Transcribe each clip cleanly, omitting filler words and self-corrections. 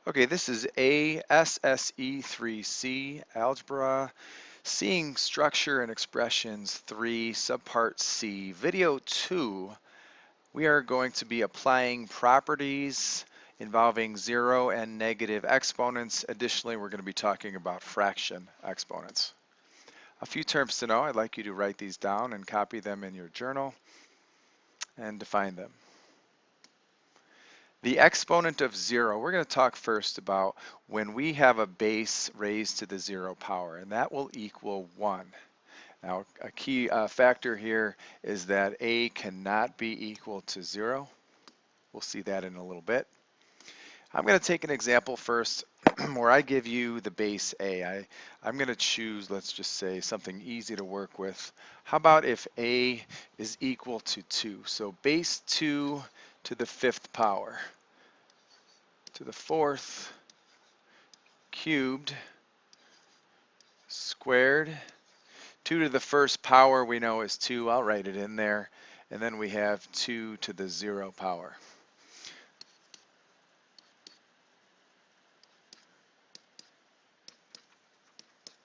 Okay, this is A.SSE.3.c Algebra, Seeing Structure and Expressions 3, Subpart C, Video 2. We are going to be applying properties involving zero and negative exponents. Additionally, we're going to be talking about fraction exponents. A few terms to know. I'd like you to write these down and copy them in your journal and define them. The exponent of zero, we're going to talk first about when we have a base raised to the zero power, and that will equal 1. Now, a key factor here is that a cannot be equal to 0. We'll see that in a little bit. I'm going to take an example first where I give you the base a. I'm going to choose, let's just say, something easy to work with. How about if a is equal to 2? So base 2 to the 5th power, to the 4th, cubed, squared. 2 to the 1st power we know is 2. I'll write it in there. And then we have 2 to the 0 power.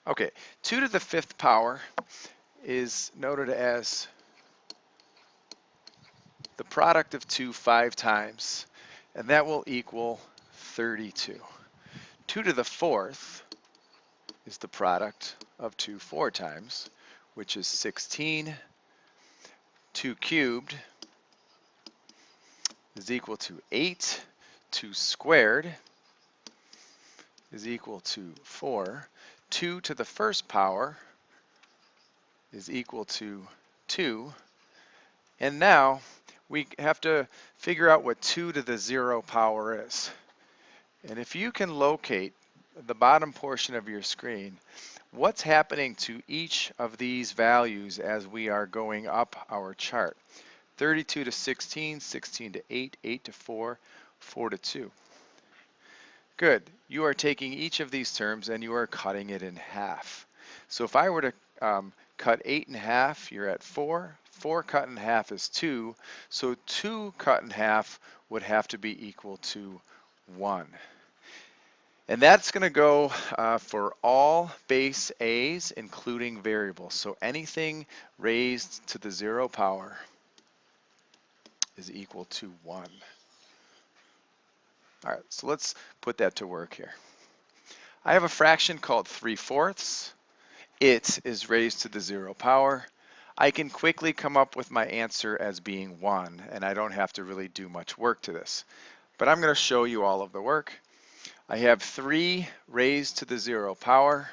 Okay, 2 to the 5th power is noted as the product of 2 5 times, and that will equal 32. 2 to the 4th is the product of 2 4 times, which is 16. 2 cubed is equal to 8. 2 squared is equal to 4. 2 to the 1st power is equal to 2. And now we have to figure out what 2 to the 0 power is. And if you can locate the bottom portion of your screen, what's happening to each of these values as we are going up our chart? 32 to 16, 16 to 8, 8 to 4, 4 to 2. Good. You are taking each of these terms and you are cutting it in half. So if I were to cut 8 in half, you're at 4. 4 cut in half is 2. So 2 cut in half would have to be equal to 1. And that's going to go for all base a's, including variables. So anything raised to the 0 power is equal to 1. All right, so let's put that to work here. I have a fraction called 3/4. It is raised to the 0 power. I can quickly come up with my answer as being 1, and I don't have to really do much work to this. But I'm going to show you all of the work. I have 3 raised to the 0 power.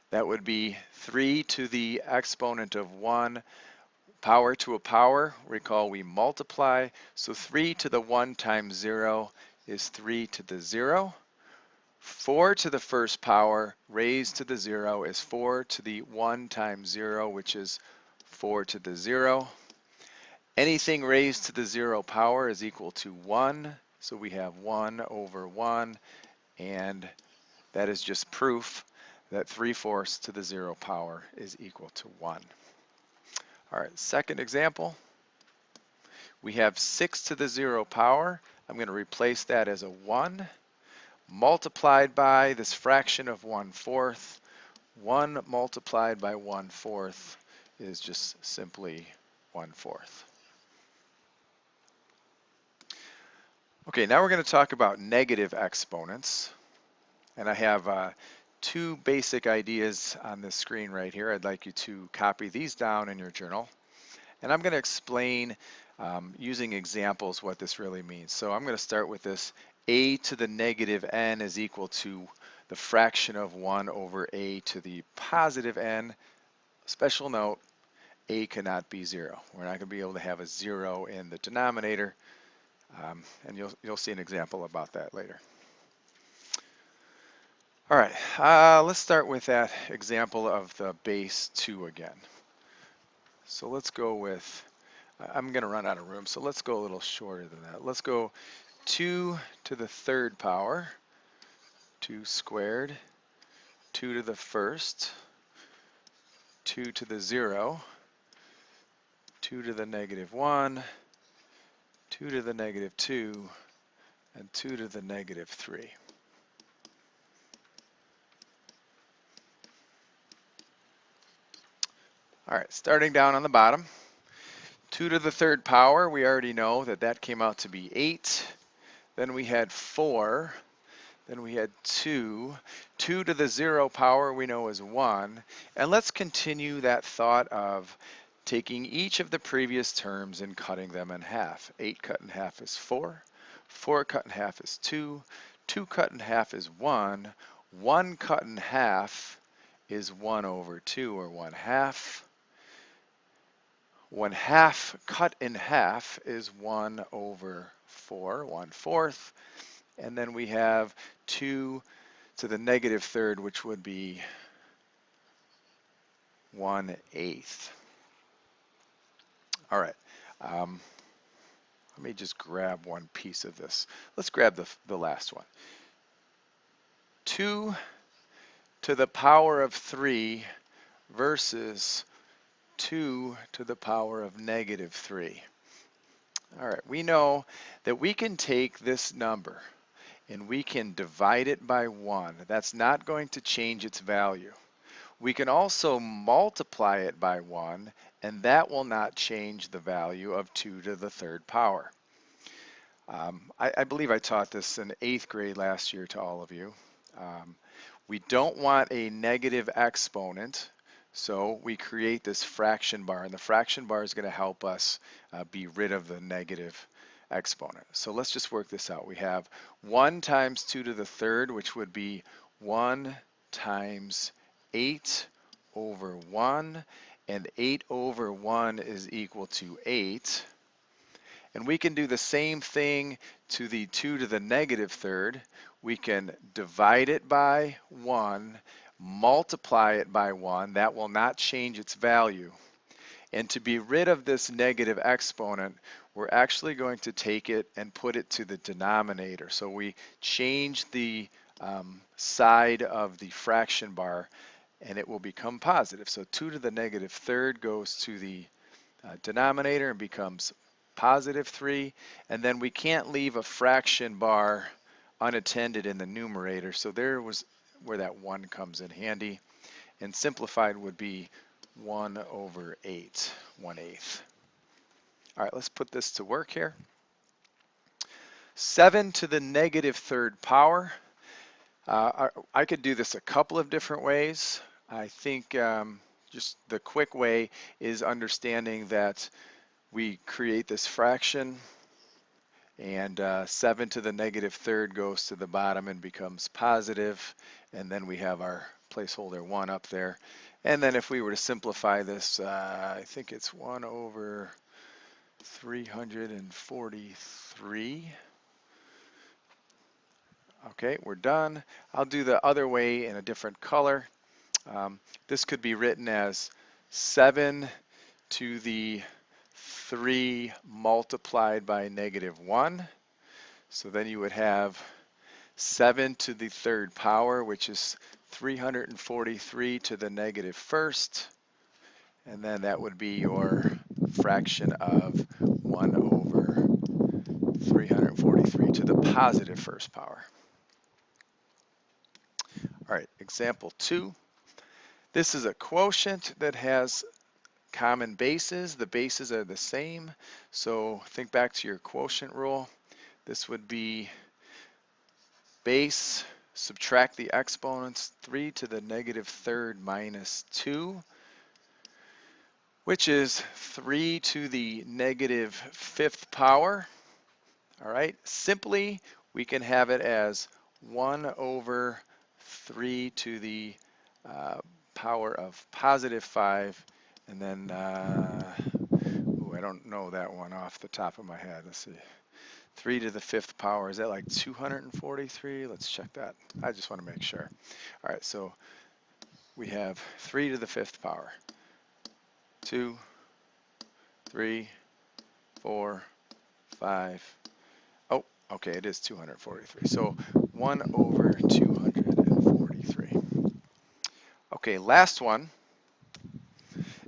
That would be 3 to the exponent of 1. Power to a power, recall we multiply. So 3 to the 1 times 0 is 3 to the 0. 4 to the 1st power raised to the 0 is 4 to the 1 times 0, which is 4 to the 0. Anything raised to the 0 power is equal to 1. So we have 1 over 1, and that is just proof that 3/4 to the 0 power is equal to 1. All right, second example. We have 6 to the 0 power. I'm going to replace that as a 1. Multiplied by this fraction of 1/4. 1 multiplied by 1/4 is just simply 1/4. Okay, now we're going to talk about negative exponents. And I have 2 basic ideas on this screen right here. I'd like you to copy these down in your journal. And I'm going to explain using examples what this really means. So I'm going to start with this. A to the negative n is equal to the fraction of 1 over a to the positive n. Special note, a cannot be 0. We're not going to be able to have a 0 in the denominator. And you'll see an example about that later. All right, let's start with that example of the base 2 again. So let's go with, I'm going to run out of room, so let's go a little shorter than that. Let's go 2 to the 3rd power, 2 squared, 2 to the 1st, 2 to the 0, 2 to the negative 1, 2 to the negative 2, and 2 to the negative 3. All right, starting down on the bottom, 2 to the third power, we already know that that came out to be 8. Then we had 4. Then we had 2. 2 to the 0 power we know is 1. And let's continue that thought of taking each of the previous terms and cutting them in half. 8 cut in half is 4. 4 cut in half is 2. 2 cut in half is 1. 1 cut in half is 1 over 2, or 1/2. 1/2 cut in half is 1 over 4, 1/4. And then we have 2 to the negative third, which would be 1/8. All right, let me just grab one piece of this. Let's grab the last one. 2 to the power of 3 versus 2 to the power of negative 3. All right, we know that we can take this number and we can divide it by 1. That's not going to change its value. We can also multiply it by 1, and that will not change the value of 2 to the third power. I believe I taught this in 8th grade last year to all of you. We don't want a negative exponent, so we create this fraction bar, and the fraction bar is going to help us be rid of the negative exponent. So let's just work this out. We have 1 times 2 to the third, which would be 1 times 8 over 1, and 8 over 1 is equal to 8. And we can do the same thing to the 2 to the negative third. We can divide it by 1, multiply it by 1. That will not change its value. And to be rid of this negative exponent, we're actually going to take it and put it to the denominator. So we change the side of the fraction bar, and it will become positive. So 2 to the negative third goes to the denominator and becomes positive 3. And then we can't leave a fraction bar unattended in the numerator. So there was where that 1 comes in handy. And simplified would be 1 over 8, 1/8. All right, let's put this to work here. 7 to the negative third power. I could do this a couple of different ways. I think just the quick way is understanding that we create this fraction, and 7 to the negative third goes to the bottom and becomes positive, and then we have our placeholder 1 up there. And then if we were to simplify this, I think it's 1 over 343. Okay, we're done. I'll do the other way in a different color. This could be written as 7 to the 3 multiplied by negative 1. So then you would have 7 to the third power, which is 343 to the negative first. And then that would be your fraction of 1 over 343 to the positive first power. All right, example 2. This is a quotient that has common bases. The bases are the same. So think back to your quotient rule. This would be base, subtract the exponents, 3 to the negative third minus 2, which is 3 to the negative fifth power. All right, simply we can have it as 1 over 3 to the power of positive 5, and then, I don't know that one off the top of my head. Let's see. 3 to the fifth power, is that like 243? Let's check that. I just want to make sure. All right, so we have 3 to the fifth power. 2, 3, 4, 5. Oh, okay, it is 243. So 1 over 243. Okay, last one.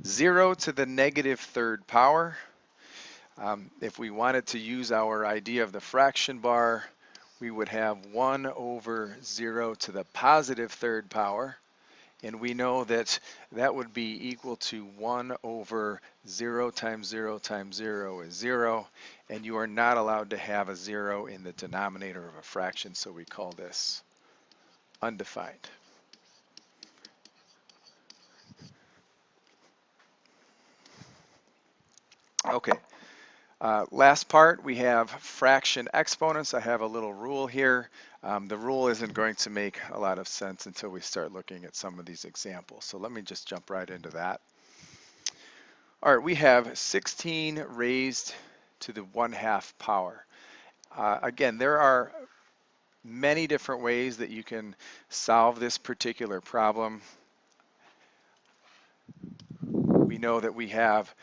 0 to the negative third power. If we wanted to use our idea of the fraction bar, we would have 1 over 0 to the positive third power. And we know that that would be equal to 1 over 0 times 0 times 0 is 0. And you are not allowed to have a 0 in the denominator of a fraction, so we call this undefined. Okay. Last part, we have fraction exponents. I have a little rule here. The rule isn't going to make a lot of sense until we start looking at some of these examples. So let me just jump right into that. All right, we have 16 raised to the 1/2 power. Again, there are many different ways that you can solve this particular problem. We know that we have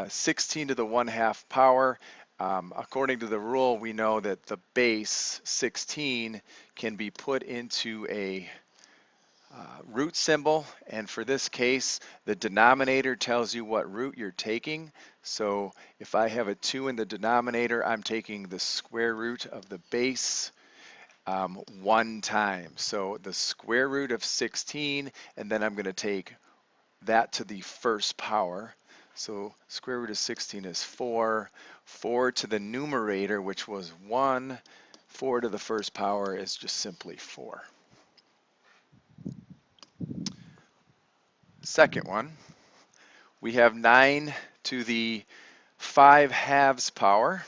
16 to the 1/2 power. According to the rule, we know that the base 16 can be put into a root symbol, and for this case, the denominator tells you what root you're taking. So if I have a 2 in the denominator, I'm taking the square root of the base 1 time. So the square root of 16, and then I'm going to take that to the first power. So square root of 16 is 4. 4 to the numerator, which was 1. 4 to the first power is just simply 4. Second one, we have 9 to the 5/2 power.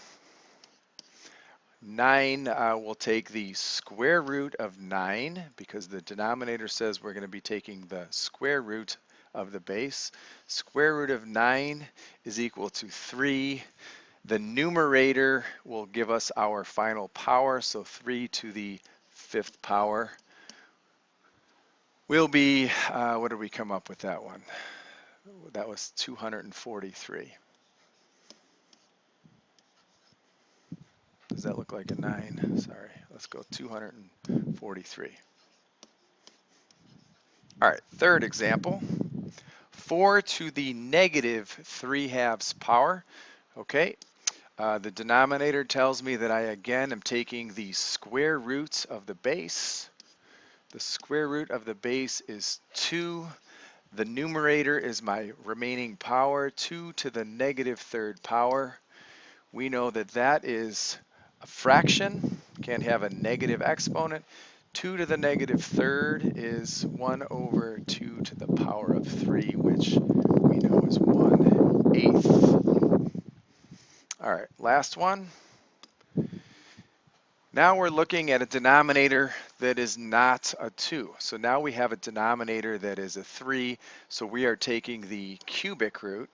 9 will take the square root of 9 because the denominator says we're going to be taking the square root of the base. Square root of 9 is equal to 3. The numerator will give us our final power, so 3 to the 5th power will be, what did we come up with that one? That was 243. Does that look like a 9? Sorry, let's go 243. All right, third example. 4 to the negative 3/2 power. Okay, the denominator tells me that I again am taking the square root of the base. The square root of the base is 2. The numerator is my remaining power, 2 to the negative 3rd power. We know that that is a fraction, can't have a negative exponent. 2 to the negative 3rd is 1 over 2 to the power of 3, which we know is 1/8. All right, last one. Now we're looking at a denominator that is not a 2. So now we have a denominator that is a 3. So we are taking the cubic root.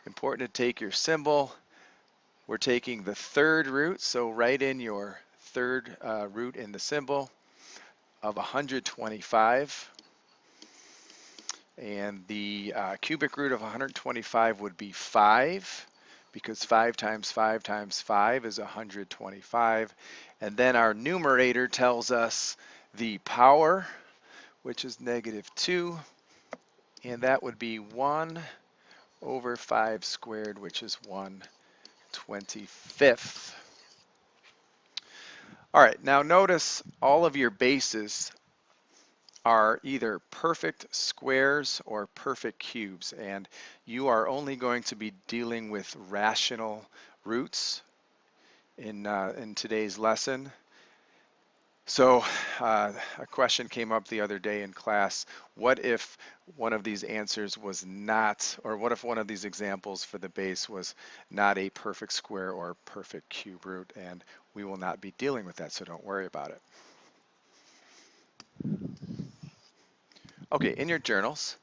Important to take your symbol. We're taking the 3rd root. So write in your 3rd root in the symbol of 125. And the cubic root of 125 would be 5. Because 5 times 5 times 5 is 125. And then our numerator tells us the power, which is -2, and that would be 1 over 5 squared, which is 1/25. All right, now notice all of your bases are either perfect squares or perfect cubes, and you are only going to be dealing with rational roots in today's lesson. So a question came up the other day in class, what if one of these answers was not, or what if one of these examples for the base was not a perfect square or perfect cube root? And we will not be dealing with that, so don't worry about it. Okay, in your journals,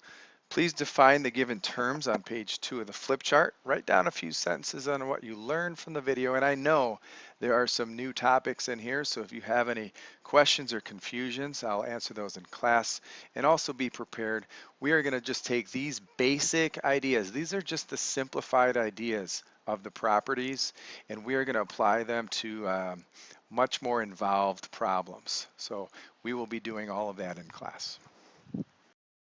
please define the given terms on page 2 of the flip chart. Write down a few sentences on what you learned from the video, and I know there are some new topics in here, so if you have any questions or confusions, I'll answer those in class. And also be prepared. We are going to just take these basic ideas. These are just the simplified ideas of the properties, and we are going to apply them to much more involved problems. So we will be doing all of that in class.